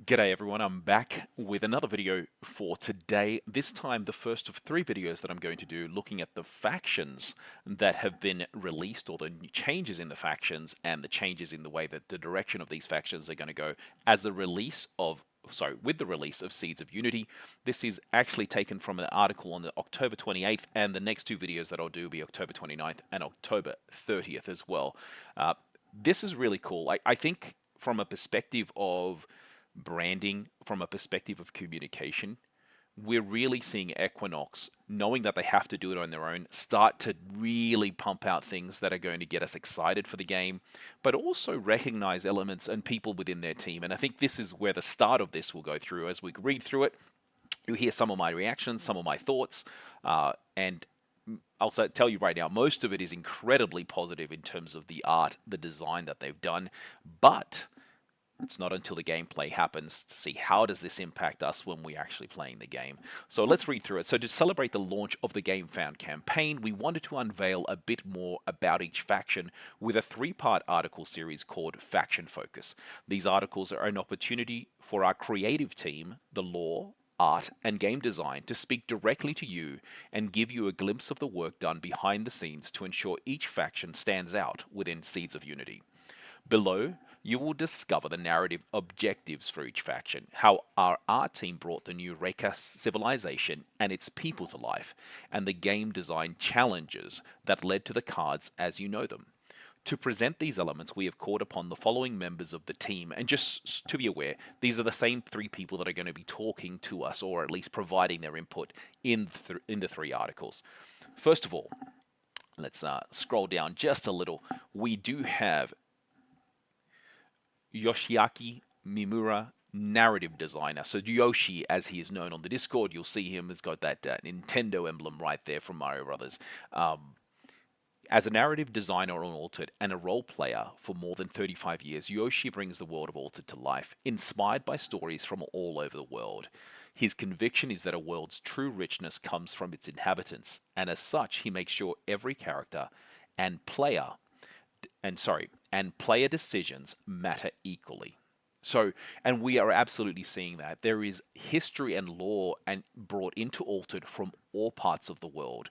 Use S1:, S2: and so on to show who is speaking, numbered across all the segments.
S1: G'day everyone, I'm back with another video for today. This time the first of three videos that I'm going to do looking at the factions that have been released, or the changes in the factions and the changes in the way that the direction of these factions are going to go as a release of with the release of Seeds of Unity. This is actually taken from an article on the October 28th, and the next two videos that I'll do will be October 29th and October 30th as well. This is really cool. I think from a perspective of branding, from a perspective of communication, we're really seeing Equinox, knowing that they have to do it on their own, start to really pump out things that are going to get us excited for the game, but also recognize elements and people within their team. And I think this is where the start of this will go through. As we read through it, you hear some of my reactions, some of my thoughts, and I'll tell you right now, most of it is incredibly positive in terms of the art, the design that they've done, but it's not until the gameplay happens to see how does this impact us when we're actually playing the game. So let's read through it. So to celebrate the launch of the Game Found campaign, we wanted to unveil a bit more about each faction with a three-part article series called Faction Focus. These articles are an opportunity for our creative team, the lore, art, and game design to speak directly to you and give you a glimpse of the work done behind the scenes to ensure each faction stands out within Seeds of Unity. Below, you will discover the narrative objectives for each faction, how our art team brought the new Reka civilization and its people to life, and the game design challenges that led to the cards as you know them. To present these elements, we have called upon the following members of the team, and just to be aware, these are the same three people that are going to be talking to us, or at least providing their input in the three articles. First of all, let's scroll down just a little. We do have Yoshiaki Mimura, narrative designer. So Yoshi, as he is known on the Discord, you'll see him has got that Nintendo emblem right there from Mario Brothers. As a narrative designer on Altered and a role player for more than 35 years, Yoshi brings the world of Altered to life, inspired by stories from all over the world. His conviction is that a world's true richness comes from its inhabitants, and as such, he makes sure every character and player decisions matter equally. So, and we are absolutely seeing that. There is history and lore and brought into Altered from all parts of the world.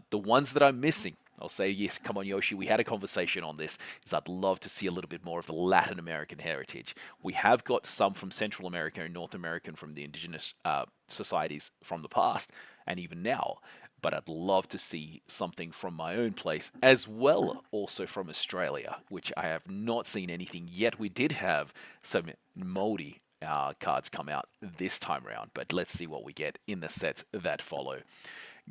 S1: The ones that I'm missing, I'll say, yes, come on, Yoshi, we had a conversation on this, is I'd love to see a little bit more of the Latin American heritage. We have got some from Central America and North American from the indigenous societies from the past, and even now. But I'd love to see something from my own place, as well also from Australia, which I have not seen anything yet. We did have some moldy cards come out this time around, but let's see what we get in the sets that follow.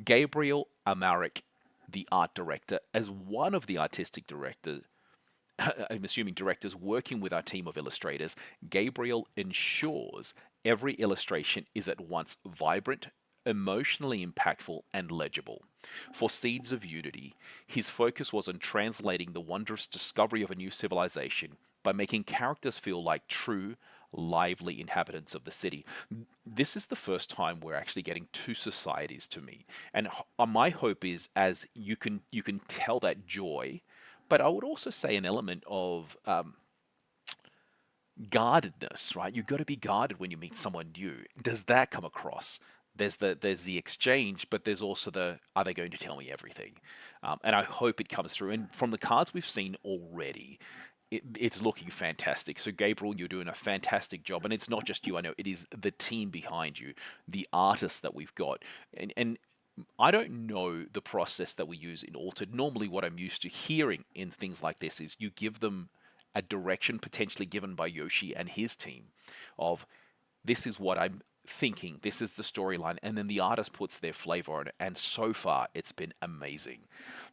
S1: Gabriel Amaric, the art director, as one of the artistic directors, I'm assuming directors working with our team of illustrators, Gabriel ensures every illustration is at once vibrant, emotionally impactful, and legible. For Seeds of Unity, his focus was on translating the wondrous discovery of a new civilization by making characters feel like true, lively inhabitants of the city. This is the first time we're actually getting two societies to meet, and my hope is, as you can tell that joy, but I would also say an element of guardedness, right? You've got to be guarded when you meet someone new. Does that come across? There's the exchange, but there's also the, are they going to tell me everything? And I hope it comes through. And from the cards we've seen already, it's looking fantastic. So Gabriel, you're doing a fantastic job, and it's not just you. I know it is the team behind you, the artists that we've got, and I don't know the process that we use in Altered. Normally, what I'm used to hearing in things like this is you give them a direction potentially given by Yoshi and his team of, this is what I'm thinking, this is the storyline, and then the artist puts their flavor on it, and so far it's been amazing.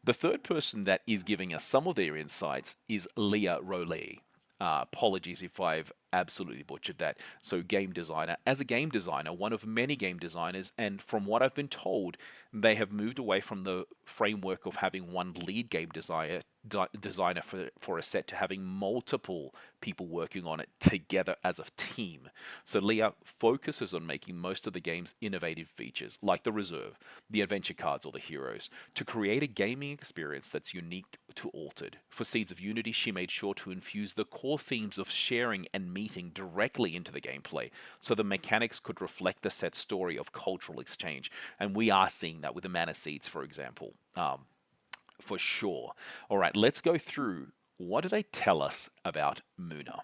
S1: The third person that is giving us some of their insights is Leah Rollet. Apologies if I've absolutely butchered that. So game designer. As a game designer, one of many game designers, and from what I've been told, they have moved away from the framework of having one lead game designer designer for a set to having multiple people working on it together as a team. So Leah focuses on making most of the game's innovative features, like the reserve, the adventure cards, or the heroes, to create a gaming experience that's unique to Altered. For Seeds of Unity, she made sure to infuse the core themes of sharing and meeting directly into the gameplay, so the mechanics could reflect the set's story of cultural exchange. And we are seeing that with the Mana Seeds, for example. For sure. All right, let's go through what do they tell us about Muna.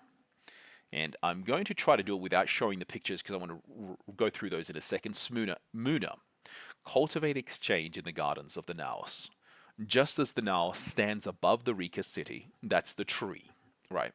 S1: And I'm going to try to do it without showing the pictures because I want to go through those in a second. Muna, cultivate exchange in the gardens of the Naos. Just as the Naos stands above the Rika city, that's the tree, right?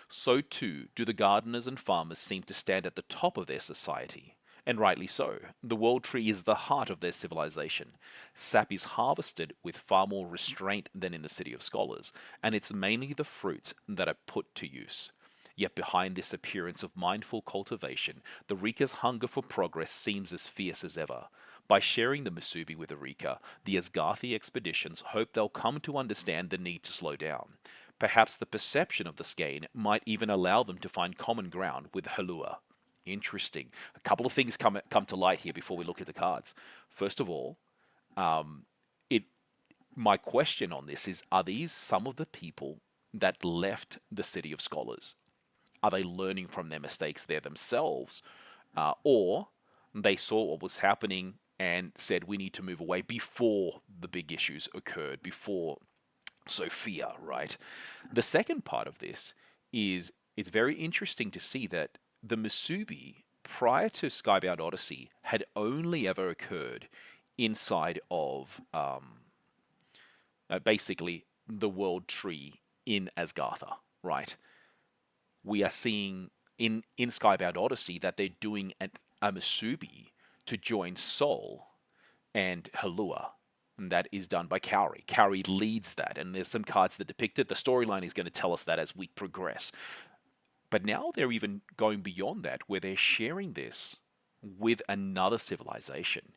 S1: So too do the gardeners and farmers seem to stand at the top of their society. And rightly so. The world tree is the heart of their civilization. Sap is harvested with far more restraint than in the city of scholars, and it's mainly the fruits that are put to use. Yet behind this appearance of mindful cultivation, the Rika's hunger for progress seems as fierce as ever. By sharing the Musubi with the Rika, the Asgartha expeditions hope they'll come to understand the need to slow down. Perhaps the perception of the skein might even allow them to find common ground with Halua. Interesting. A couple of things come to light here before we look at the cards. First of all, it my question on this is: are these some of the people that left the City of Scholars? Are they learning from their mistakes there themselves, or they saw what was happening and said we need to move away before the big issues occurred, before Sophia, right? The second part of this is it's very interesting to see that the Musubi, prior to Skybound Odyssey, had only ever occurred inside of basically the world tree in Asgartha, right? We are seeing in Skybound Odyssey that they're doing a Musubi to join Sol and Halua. And that is done by Kaori. Kaori leads that, and there's some cards that depict it. The storyline is going to tell us that as we progress. But now they're even going beyond that, where they're sharing this with another civilization.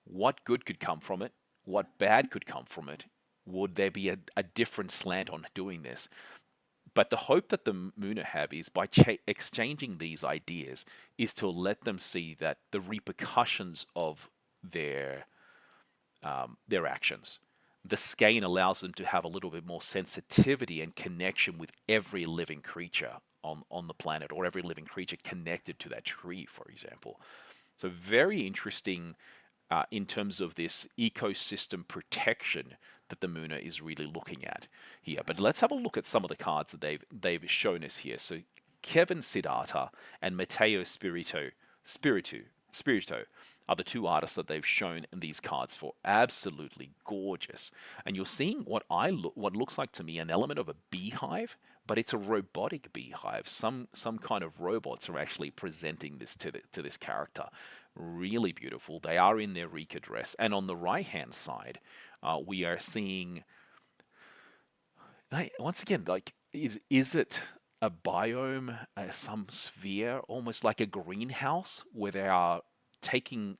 S1: What good could come from it? What bad could come from it? Would there be a different slant on doing this? But the hope that the Muna have is by exchanging these ideas is to let them see that the repercussions of their actions. The skein allows them to have a little bit more sensitivity and connection with every living creature on the planet, or every living creature connected to that tree, for example. So very interesting in terms of this ecosystem protection that the Muna is really looking at here. But let's have a look at some of the cards that they've shown us here. So Kevin Siddhartha and Matteo Spirito are the two artists that they've shown in these cards for. Absolutely gorgeous. And you're seeing what looks like to me an element of a beehive, but it's a robotic beehive. Some kind of robots are actually presenting this to this character. Really beautiful. They are in their Rika dress. And on the right-hand side, we are seeing, once again, like, is it a biome, some sphere, almost like a greenhouse, where they are taking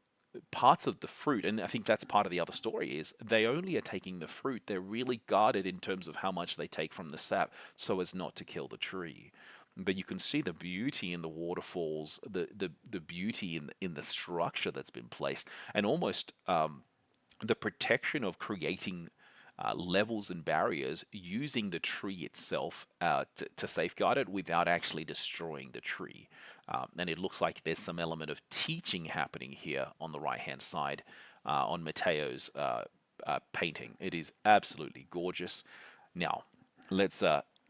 S1: parts of the fruit, and I think that's part of the other story, is they only are taking the fruit. They're really guarded in terms of how much they take from the sap so as not to kill the tree. But you can see the beauty in the waterfalls, the beauty in the structure that's been placed, and almost the protection of creating levels and barriers using the tree itself to safeguard it without actually destroying the tree. And it looks like there's some element of teaching happening here on the right-hand side on Matteo's painting. It is absolutely gorgeous. Now, let's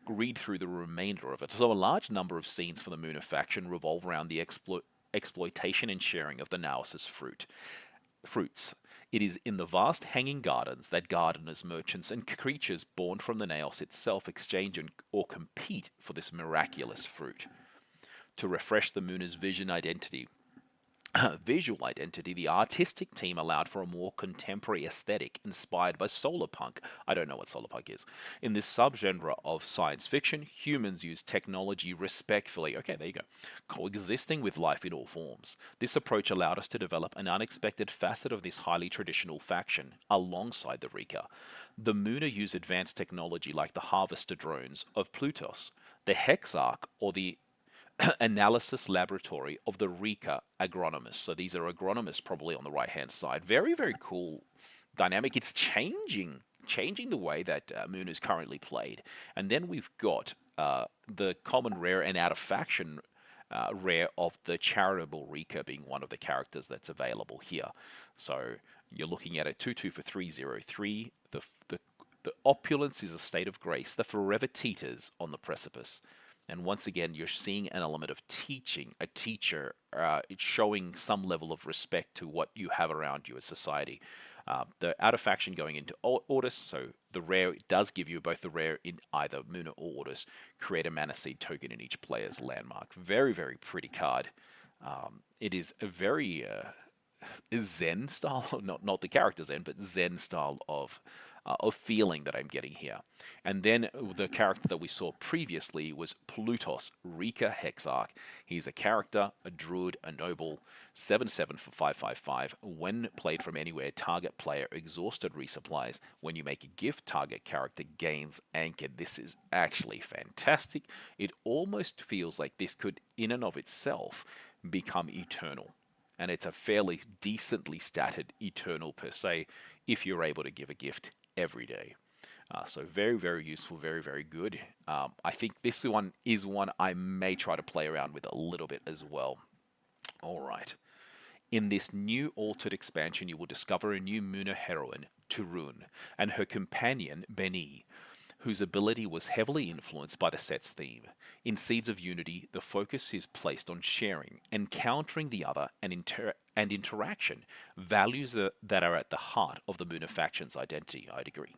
S1: read through the remainder of it. So a large number of scenes for the Muna faction revolve around the exploitation and sharing of the Naos' fruits. It is in the vast hanging gardens that gardeners, merchants, and creatures born from the Naos itself exchange or compete for this miraculous fruit. To refresh the Muna's vision identity, visual identity, the artistic team allowed for a more contemporary aesthetic inspired by solar punk. I don't know what solar punk is. In this subgenre of science fiction, humans use technology respectfully. Okay, there you go. Coexisting with life in all forms. This approach allowed us to develop an unexpected facet of this highly traditional faction alongside the Rika. The Muna use advanced technology like the harvester drones of Plutos, the Hexarch, or the analysis laboratory of the Rika agronomists. So these are agronomists probably on the right hand side. Very, very cool dynamic. It's changing the way that Moon is currently played. And then we've got the common rare and out of faction rare of the charitable Rika being one of the characters that's available here. So you're looking at a 2/2 for 3/0/3. The opulence is a state of grace. The forever teeters on the precipice. And once again, you're seeing an element of teaching, a teacher, it's showing some level of respect to what you have around you as society. The out of faction going into Ordis, so the rare it does give you both the rare in either Muna or Ordis. Create a mana seed token in each player's landmark. Very, very pretty card. It is a very Zen style, not the character Zen, but Zen style of feeling that I'm getting here. And then the character that we saw previously was Plutos, Rika Hexarch. He's a character, a druid, a noble, 7/7 for 5/5/5. When played from anywhere, target player exhausted resupplies. When you make a gift, target character gains anchored. This is actually fantastic. It almost feels like this could, in and of itself, become eternal. And it's a fairly decently statted eternal per se, if you're able to give a gift every day. So very, very useful, very, very good. I think this one is one I may try to play around with a little bit as well. All right. In this new altered expansion, you will discover a new Muna heroine, Turun, and her companion, Beni, whose ability was heavily influenced by the set's theme. In Seeds of Unity, the focus is placed on sharing, encountering the other, and interaction, values that are at the heart of the Muna faction's identity, I'd agree.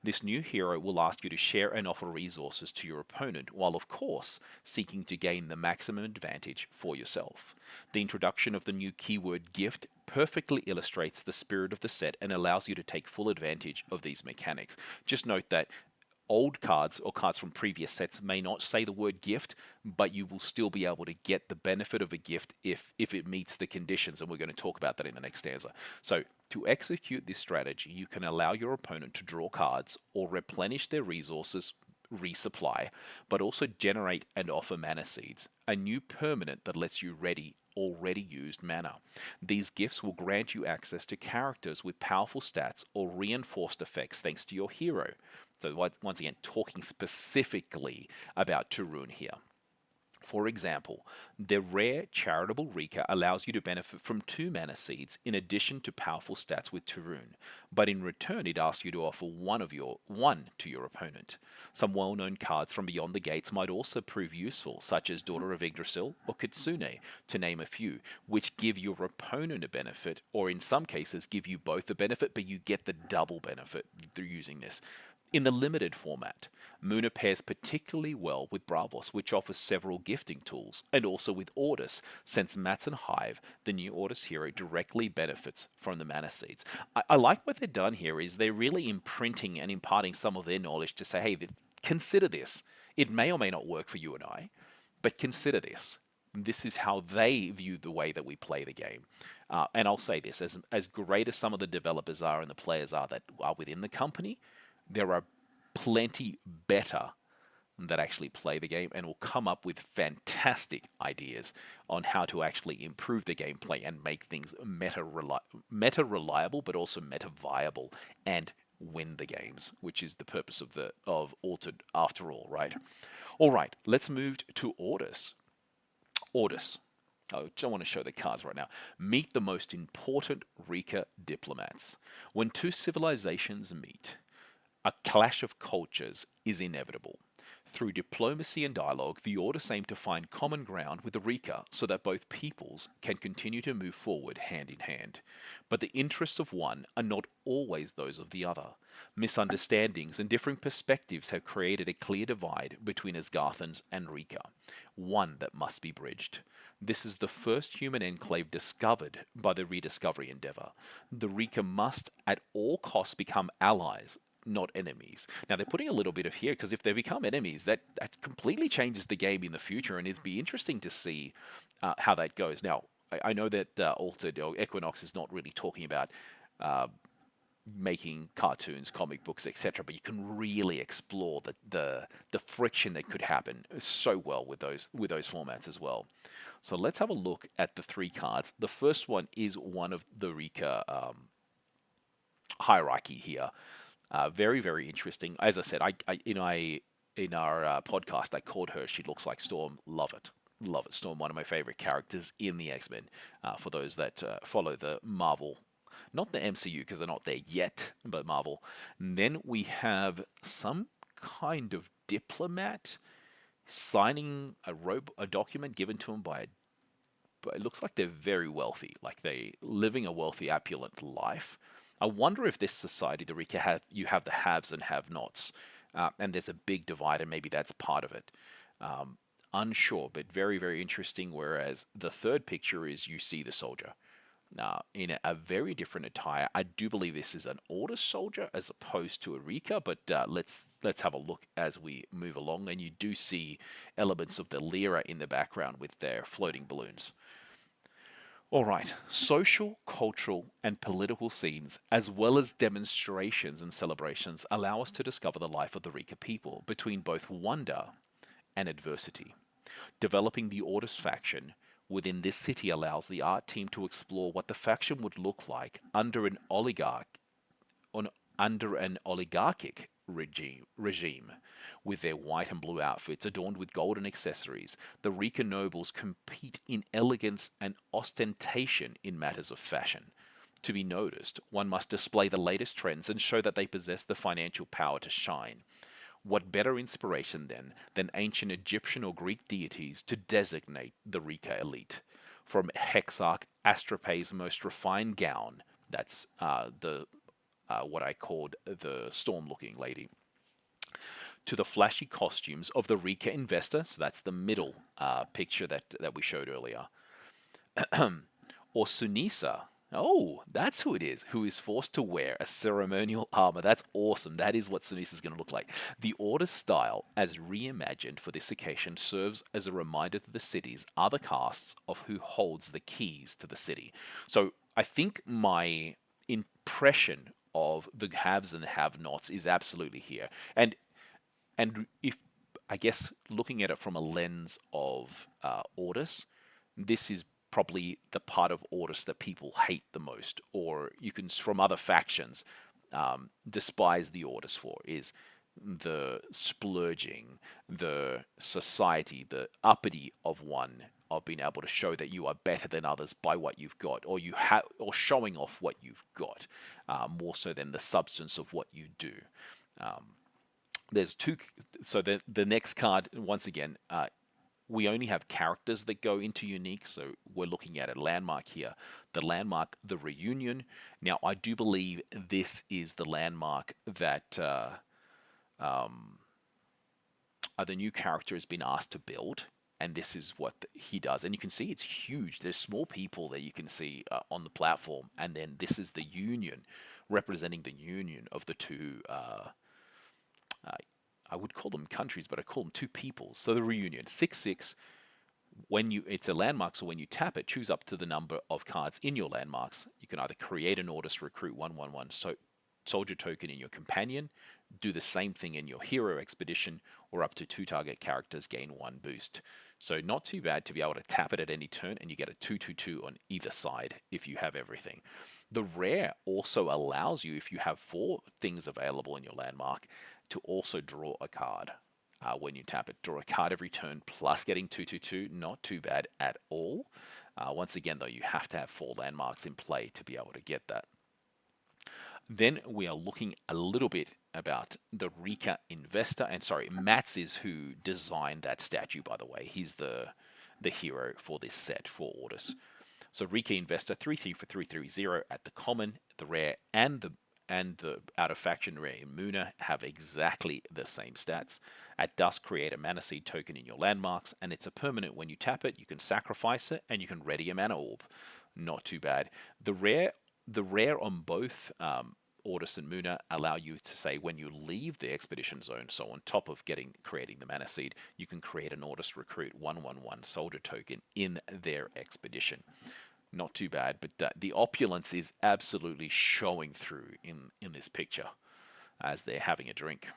S1: This new hero will ask you to share and offer resources to your opponent, while of course seeking to gain the maximum advantage for yourself. The introduction of the new keyword gift perfectly illustrates the spirit of the set and allows you to take full advantage of these mechanics. Just note that old cards or cards from previous sets may not say the word gift, but you will still be able to get the benefit of a gift if it meets the conditions, and we're going to talk about that in the next stanza. So to execute this strategy, you can allow your opponent to draw cards or replenish their resources, resupply, but also generate and offer mana seeds, a new permanent that lets you ready already used mana. These gifts will grant you access to characters with powerful stats or reinforced effects thanks to your hero. So once again, talking specifically about Turun here. For example, the rare charitable Rika allows you to benefit from 2 mana seeds in addition to powerful stats with Turun, but in return it asks you to offer one to your opponent. Some well-known cards from Beyond the Gates might also prove useful, such as Daughter of Yggdrasil or Kitsune, to name a few, which give your opponent a benefit, or in some cases give you both a benefit, but you get the double benefit through using this. In the limited format, Muna pairs particularly well with Bravos, which offers several gifting tools, and also with Ordis, since Mats and Hive, the new Ordis hero, directly benefits from the mana seeds. I like what they've done here is they're really imprinting and imparting some of their knowledge to say, hey, consider this. It may or may not work for you and I, but consider this. This is how they view the way that we play the game. And I'll say this, as great as some of the developers are and the players are that are within the company, there are plenty better that actually play the game and will come up with fantastic ideas on how to actually improve the gameplay and make things meta reliable, but also meta viable and win the games, which is the purpose of Altered after all, right? All right, let's move to Ordis. Ordis. I don't want to show the cards right now. Meet the most important Rika diplomats. When two civilizations meet, a clash of cultures is inevitable. Through diplomacy and dialogue, the Ordis aim to find common ground with the Rika so that both peoples can continue to move forward hand in hand. But the interests of one are not always those of the other. Misunderstandings and differing perspectives have created a clear divide between Asgarthans and Rika, one that must be bridged. This is the first human enclave discovered by the rediscovery endeavor. The Rika must at all costs become allies, not enemies. Now they're putting a little bit of here because if they become enemies, that completely changes the game in the future, and it'd be interesting to see how that goes. Now I know that Altered or Equinox is not really talking about making cartoons, comic books, etc. But you can really explore the friction that could happen so well with those formats as well. So let's have a look at the 3 cards. The first one is one of the Rika hierarchy here. Very, very interesting. As I said, in our podcast, I called her She Looks Like Storm. Love it. Love it. Storm, one of my favorite characters in the X-Men. For those that follow the Marvel, not the MCU because they're not there yet, but Marvel. And then we have some kind of diplomat signing a document given to him by a. But it looks like they're very wealthy, like they living a wealthy, opulent life. I wonder if this society, the Rika, you have the haves and have-nots, and there's a big divide, and maybe that's part of it. Unsure, but very, very interesting. Whereas the third picture is you see the soldier in a very different attire. I do believe this is an Ordis soldier as opposed to a Rika, but let's have a look as we move along. And you do see elements of the Lyra in the background with their floating balloons. All right, social, cultural, and political scenes, as well as demonstrations and celebrations, allow us to discover the life of the Rika people between both wonder and adversity. Developing the Ordis faction within this city allows the art team to explore what the faction would look like under an oligarchic regime. With their white and blue outfits adorned with golden accessories, the Rika nobles compete in elegance and ostentation in matters of fashion. To be noticed, one must display the latest trends and show that they possess the financial power to shine. What better inspiration, then, than ancient Egyptian or Greek deities to designate the Rika elite? From Hexarch Astropae's most refined gown, that's what I called the storm-looking lady, to the flashy costumes of the Rika investor, so that's the middle picture that we showed earlier, or Sunisa. Oh, that's who it is, who is forced to wear a ceremonial armor. That's awesome. That is what Sunisa is going to look like. The Ordis style, as reimagined for this occasion, serves as a reminder to the city's other castes of who holds the keys to the city. So I think my impression of the haves and have-nots is absolutely here. And if, I guess, looking at it from a lens of Ordis, this is probably the part of Ordis that people hate the most, or you can, from other factions, despise the Ordis for, is the splurging, the society, the uppity of one, of being able to show that you are better than others by what you've got, or or showing off what you've got, more so than the substance of what you do. There's two. So the next card, once again, we only have characters that go into unique, so we're looking at a landmark here. The landmark, the reunion. Now, I do believe this is the landmark that the new character has been asked to build, and this is what he does. And you can see it's huge. There's small people that you can see on the platform, and then this is the union, representing the union of the two. I would call them countries, but I call them two peoples. So the reunion, 6/6. It's a landmark, so when you tap it, choose up to the number of cards in your landmarks. You can either create an Ordis recruit 1/1/1 soldier token in your companion, do the same thing in your hero expedition, or up to 2 target characters gain 1 boost. So not too bad to be able to tap it at any turn, and you get a 2/2/2 on either side if you have everything. The rare also allows you, if you have 4 things available in your landmark, to also draw a card. When you tap it, draw a card every turn, plus getting 2/2/2, not too bad at all. Once again, though, you have to have 4 landmarks in play to be able to get that. Then we are looking a little bit about the Rika Investor. And sorry, Mats is who designed that statue, by the way. He's the hero for this set for Ordis. So Rika Investor 3/3 for 3/3/0 at the common, the rare, and the out of faction rare Muna have exactly the same stats. At dusk, create a mana seed token in your landmarks, and it's a permanent. When you tap it, you can sacrifice it, and you can ready a mana orb. Not too bad. The rare on both Ordis and Muna allow you to say when you leave the expedition zone, so on top of creating the mana seed, you can create an Ordis recruit 1/1/1 soldier token in their expedition. Not too bad, but the opulence is absolutely showing through in this picture as they're having a drink.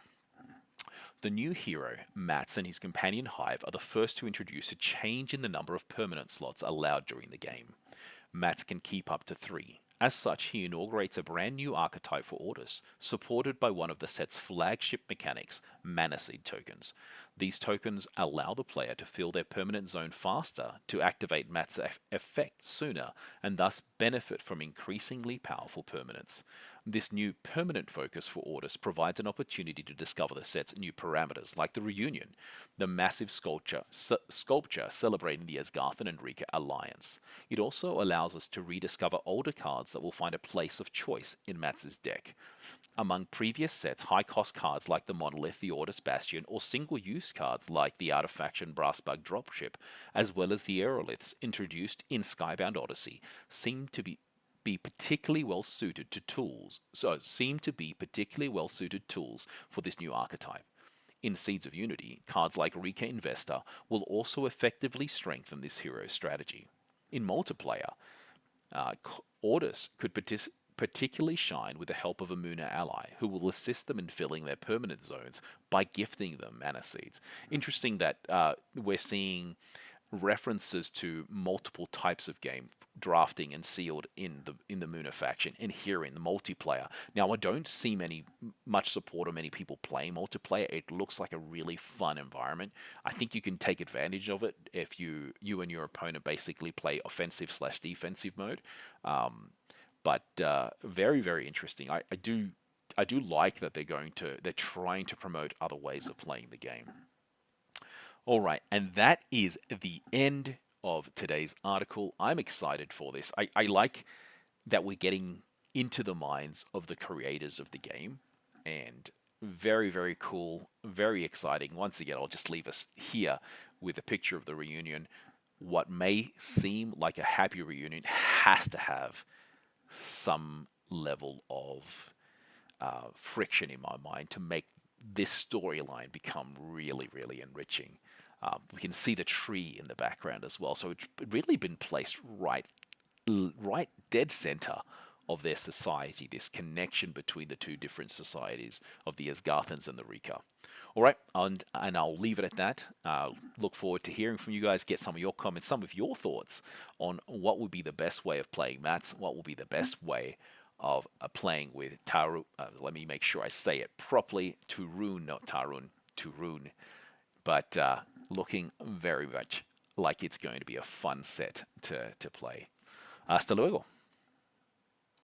S1: The new hero, Mats, and his companion Hive are the first to introduce a change in the number of permanent slots allowed during the game. Mats can keep up to 3. As such, he inaugurates a brand new archetype for Ordis, supported by one of the set's flagship mechanics, Mana Seed tokens. These tokens allow the player to fill their permanent zone faster, to activate Mats' effect sooner, and thus benefit from increasingly powerful permanents. This new permanent focus for Ordis provides an opportunity to discover the set's new parameters, like the Reunion, the massive sculpture celebrating the Asgarthan and Rika alliance. It also allows us to rediscover older cards that will find a place of choice in Mats' deck. Among previous sets, high-cost cards like the Monolith, the Ordis Bastion, or single-use cards like the Out of Faction Brassbug Dropship, as well as the Aeroliths introduced in Skybound Odyssey, seem to be particularly well suited to tools. For this new archetype. In Seeds of Unity, cards like Rika Investor will also effectively strengthen this hero's strategy. In multiplayer, Ordis could particularly shine with the help of a Muna ally who will assist them in filling their permanent zones by gifting them mana seeds. Interesting that we're seeing references to multiple types of game drafting and sealed in the Muna faction and here in the multiplayer. Now I don't see much support or many people playing multiplayer. It looks like a really fun environment. I think you can take advantage of it if you and your opponent basically play offensive/defensive mode. But very, very interesting. I do like that they're trying to promote other ways of playing the game. All right, and that is the end of today's article. I'm excited for this. I like that we're getting into the minds of the creators of the game, and very, very cool, very exciting. Once again, I'll just leave us here with a picture of the reunion. What may seem like a happy reunion has to have some level of friction in my mind to make this storyline become really, really enriching. We can see the tree in the background as well, so it's really been placed right dead center of their society, this connection between the two different societies of the Asgarthans and the Rika. All right, and I'll leave it at that. Look forward to hearing from you guys, get some of your comments, some of your thoughts on what would be the best way of playing Mats, what will be the best way of playing with Tarun. Let me make sure I say it properly. Turun, not Tarun, Turun. But looking very much like it's going to be a fun set to play. Hasta luego.